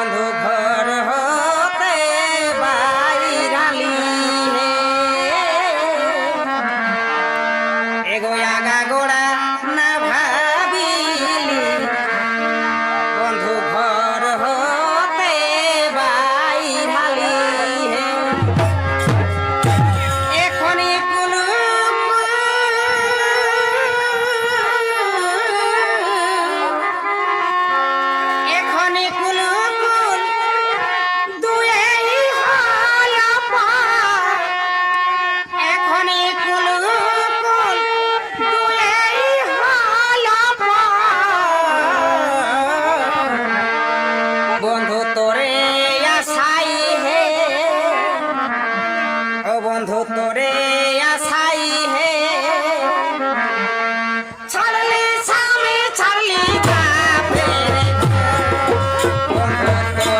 বন্ধু ঘর হতে বাইরালি এগো আগা গোড়া না ভাবিলি বন্ধু ঘর হতে বাইরালি এখনই কোন এখনই কোন দুয়েই হল এখনই কোন দুয়েই হল বন্ধু তোরে আশাই হে ও বন্ধু তোরে আশাই হে ছাড়লি স্বামী ছাড়লি বাপের বন্ধু